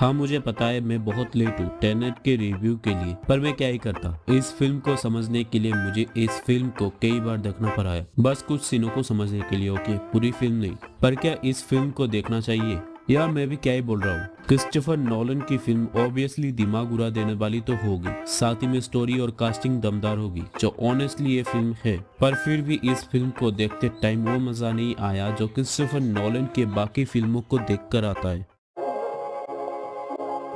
हाँ मुझे पता है मैं बहुत लेट हूँ टेनेट के रिव्यू के लिए, पर मैं क्या ही करता। इस फिल्म को समझने के लिए मुझे इस फिल्म को कई बार देखना पड़ा है, बस कुछ सीनों को समझने के लिए। ओके, पूरी फिल्म नहीं। पर क्या इस फिल्म को देखना चाहिए? यार मैं भी क्या ही बोल रहा हूँ। क्रिस्टोफर नोलन की फिल्म ऑब्वियसली दिमाग उड़ा देने वाली तो होगी, साथ ही में स्टोरी और कास्टिंग दमदार होगी, जो ऑनेस्टली ये फिल्म है। पर फिर भी इस फिल्म को देखते टाइम वो मजा नहीं आया जो क्रिस्टोफर नोलन के बाकी फिल्मों को देखकर आता है।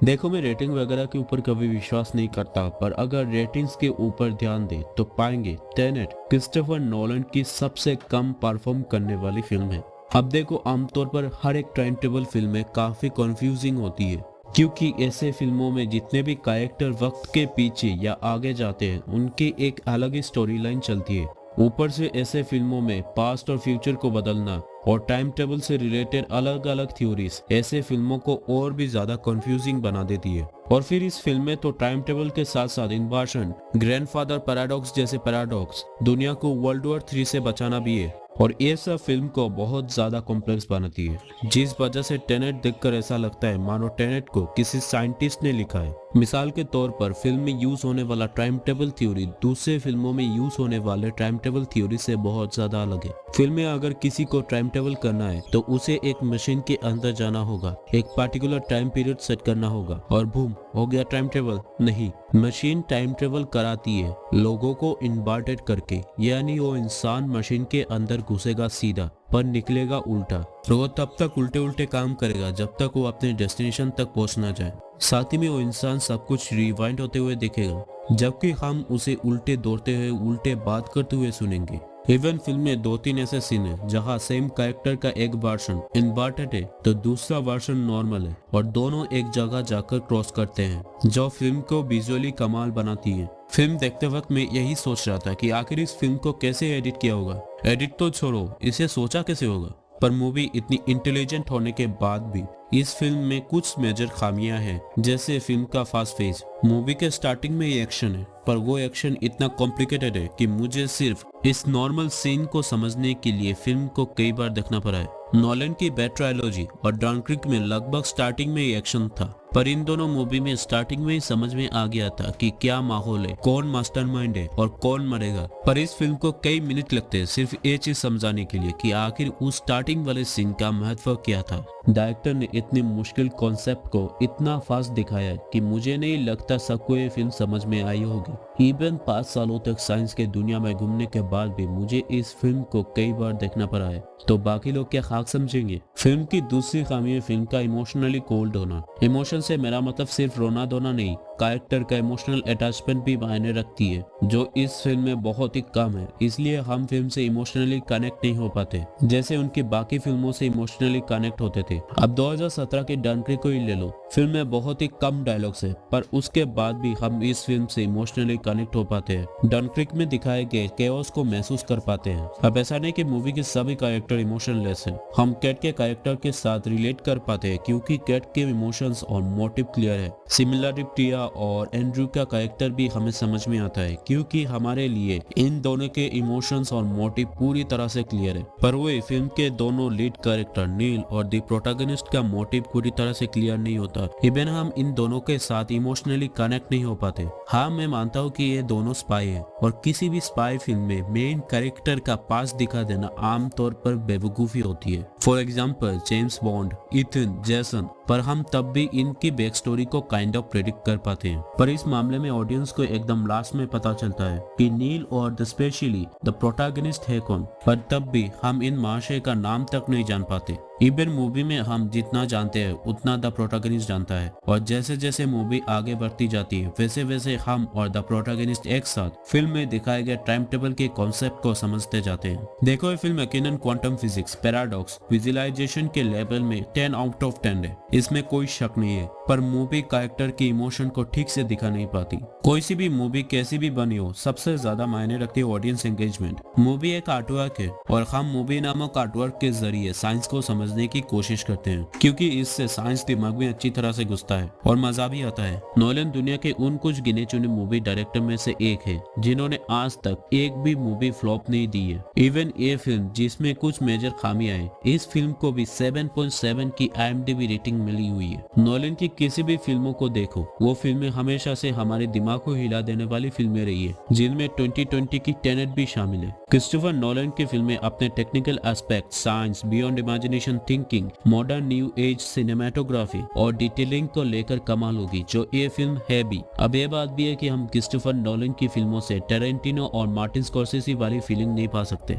देखो मैं रेटिंग वगैरह के ऊपर कभी विश्वास नहीं करता, पर अगर रेटिंग्स के ऊपर ध्यान दे तो पाएंगे टेनेट क्रिस्टोफर नोलन की सबसे कम परफॉर्म करने वाली फिल्म है। अब देखो आमतौर पर हर एक टाइम टेबल फिल्में काफी कंफ्यूजिंग होती है, क्योंकि ऐसे फिल्मों में जितने भी कैरेक्टर वक्त के पीछे या आगे जाते हैं उनकी एक अलग ही स्टोरी लाइन चलती है। ऊपर से ऐसे फिल्मों में पास्ट और फ्यूचर को बदलना और टाइम टेबल से रिलेटेड अलग अलग थ्योरीज ऐसे फिल्मों को और भी ज्यादा कंफ्यूजिंग बना देती है। और फिर इस फिल्म में तो टाइम टेबल के साथ साथ इन्वर्शन, ग्रैंडफादर पैराडॉक्स जैसे पैराडॉक्स, दुनिया को वर्ल्ड वॉर 3 से बचाना भी है, और ये सब फिल्म को बहुत ज्यादा कॉम्प्लेक्स बनाती है, जिस वजह से टेनेट देखकर ऐसा लगता है मानो टेनेट को किसी साइंटिस्ट ने लिखा है। मिसाल के तौर पर फिल्म में यूज होने वाला टाइम टेबल थ्योरी दूसरे फिल्मों में यूज होने वाले टाइम टेबल थ्योरी से बहुत ज्यादा अलग है। फिल्म में अगर किसी को टाइम टेबल करना है तो उसे एक मशीन के अंदर जाना होगा, एक पार्टिकुलर टाइम पीरियड सेट करना होगा और बूम हो गया टाइम टेबल। नहीं, मशीन टाइम ट्रेवल कराती है लोगों को इन्वर्टेड करके, यानी वो इंसान मशीन के अंदर घुसेगा सीधा पर निकलेगा उल्टा, और वो तब तक उल्टे उल्टे काम करेगा जब तक वो अपने डेस्टिनेशन तक पहुंच ना जाए। साथ ही में वो इंसान सब कुछ रिवाइंड होते हुए दिखेगा, जबकि हम उसे उल्टे दौड़ते हुए उल्टे बात करते हुए सुनेंगे। इवन फिल्म में 2-3 ऐसे सीन है जहाँ सेम कैरेक्टर का एक वर्जन इन्वर्टेड है तो दूसरा वर्जन नॉर्मल है, और दोनों एक जगह जाकर क्रॉस करते हैं, जो फिल्म को विजुअली कमाल बनाती है। फिल्म देखते वक्त मैं यही सोच रहा था कि आखिर इस फिल्म को कैसे एडिट किया होगा। एडिट तो छोड़ो, इसे सोचा कैसे होगा। पर मूवी इतनी इंटेलिजेंट होने के बाद भी इस फिल्म में कुछ मेजर खामियां हैं, जैसे फिल्म का फास्ट फेज। मूवी के स्टार्टिंग में ही एक्शन है, पर वो एक्शन इतना कॉम्प्लिकेटेड है कि मुझे सिर्फ इस नॉर्मल सीन को समझने के लिए फिल्म को कई बार देखना पड़ा है। नॉलन की बैट ट्रायलॉजी और डनक्रिक में लगभग स्टार्टिंग में ही एक्शन था, पर इन दोनों मूवी में स्टार्टिंग में ही समझ में आ गया था कि क्या माहौल है, कौन मास्टरमाइंड है और कौन मरेगा। पर इस फिल्म को कई मिनट लगते हैं सिर्फ ये चीज समझाने के लिए कि आखिर उस स्टार्टिंग वाले सीन का महत्व क्या था। डायरेक्टर ने इतने मुश्किल कॉन्सेप्ट को इतना फास्ट दिखाया कि मुझे नहीं लगता सबको ये फिल्म समझ में आई होगी। इवन 5 सालों तक साइंस के दुनिया में घूमने के बाद भी मुझे इस फिल्म को कई बार देखना पड़ा है, तो बाकी लोग क्या खाक समझेंगे। फिल्म की दूसरी खामी है फिल्म का इमोशनली कोल्ड होना। इमोशन से मेरा मतलब सिर्फ रोना धोना नहीं, कैरेक्टर का इमोशनल अटैचमेंट भी मायने रखती है, जो इस फिल्म में बहुत ही कम है। इसलिए हम फिल्म से इमोशनली कनेक्ट नहीं हो पाते जैसे उनकी बाकी फिल्मों से इमोशनली कनेक्ट होते थे। अब 2017 के डनक्रिक को ही ले लो, फिल्म में बहुत ही कम डायलॉग्स है, पर उसके बाद भी हम इस फिल्म से इमोशनली कनेक्ट हो पाते हैं। डनक्रिक में दिखाए गए केओस को महसूस कर पाते हैं। अब ऐसा नहीं कि मूवी के सभी कैरेक्टर इमोशनलेस हैं, हम कैट के कैरेक्टर के साथ रिलेट कर पाते हैं क्योंकि कैट के इमोशंस और मोटिव क्लियर है। सिमिलरली टिया और एंड्रू का कैरेक्टर भी हमें समझ में आता है क्योंकि हमारे लिए इन दोनों के इमोशंस और मोटिव पूरी तरह से क्लियर है। पर वही फिल्म के दोनों लीड कैरेक्टर नील और द प्रोटैगनिस्ट का मोटिव पूरी तरह से क्लियर नहीं होता। इवन हम इन दोनों के साथ इमोशनली कनेक्ट नहीं हो पाते। हाँ मैं मानता हूँ कि ये दोनों स्पाई है, और किसी भी स्पाई फिल्म में मेन कैरेक्टर का पास दिखा देना आमतौर पर बेवकूफी होती है। For example James bond, Ethan, जैसन, पर हम तब भी इनकी बैक स्टोरी को काइंड ऑफ प्रेडिक्ट कर पाते हैं। पर इस मामले में ऑडियंस को एकदम लास्ट में पता चलता है कि नील और स्पेशली द प्रोटैगनिस्ट है कौन, पर तब भी हम इन महाशय का नाम तक नहीं जान पाते। इवन मूवी में हम जितना जानते हैं उतना द प्रोटैगनिस्ट जानता है, और जैसे जैसे मूवी आगे बढ़ती जाती है वैसे वैसे हम और द प्रोटैगनिस्ट एक साथ फिल्म में दिखाए गए टाइम टेबल के कॉन्सेप्ट को समझते जाते हैं। देखो ये फिल्म यकीनन क्वांटम फिजिक्स, पैराडॉक्स, विजुअलाइजेशन के लेवल में 10 आउट ऑफ 10 है, इसमें कोई शक नहीं है। पर मूवी कैरेक्टर की इमोशन को ठीक से दिखा नहीं पाती। कोई सी भी मूवी कैसी भी बनी हो, सबसे ज्यादा मायने रखती है ऑडियंस एंगेजमेंट। मूवी एक आर्टवर्क है और हम मूवी नामक आर्टवर्क के जरिए साइंस को समझने समझने की कोशिश करते हैं, क्योंकि इससे साइंस दिमाग में अच्छी तरह से घुसता है और मजा भी आता है। नोलन दुनिया के उन कुछ गिने चुने मूवी डायरेक्टर में से एक है जिन्होंने आज तक एक भी मूवी फ्लॉप नहीं दी है। इवन ये फिल्म जिसमें कुछ मेजर खामियां हैं, इस फिल्म को भी 7.7 की IMDb रेटिंग मिली हुई है। नोलन की किसी भी फिल्मों को देखो, वो फिल्में हमेशा से हमारे दिमाग को हिला देने वाली फिल्में रही है, जिनमें 2020 की टेनेट भी शामिल है। क्रिस्टोफर नोलन की फिल्में अपने technical aspect, science, beyond imagination thinking, modern new age cinematography और डिटेलिंग को लेकर कमाल होगी, जो ये फिल्म है भी। अब ये बात भी है कि हम क्रिस्टोफर नोलन की फिल्मों से टेरेंटिनो और मार्टिन स्कॉर्सेसी वाली फीलिंग नहीं पा सकते।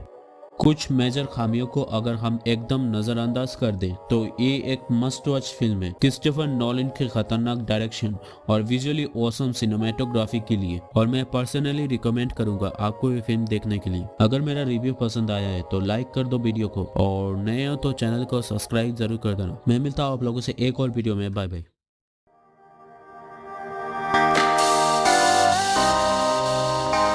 कुछ मेजर खामियों को अगर हम एकदम नजरअंदाज कर दें तो ये एक मस्ट वॉच फिल्म है क्रिस्टोफर नोलन की खतरनाक डायरेक्शन और विजुअली ऑसम सिनेमेटोग्राफी के लिए, और मैं पर्सनली रिकमेंड करूंगा आपको ये फिल्म देखने के लिए। अगर मेरा रिव्यू पसंद आया है तो लाइक कर दो वीडियो को, और नए हो तो चैनल को सब्सक्राइब जरूर कर देना। मैं मिलता हूँ आप लोगों से एक और वीडियो में। Bye bye.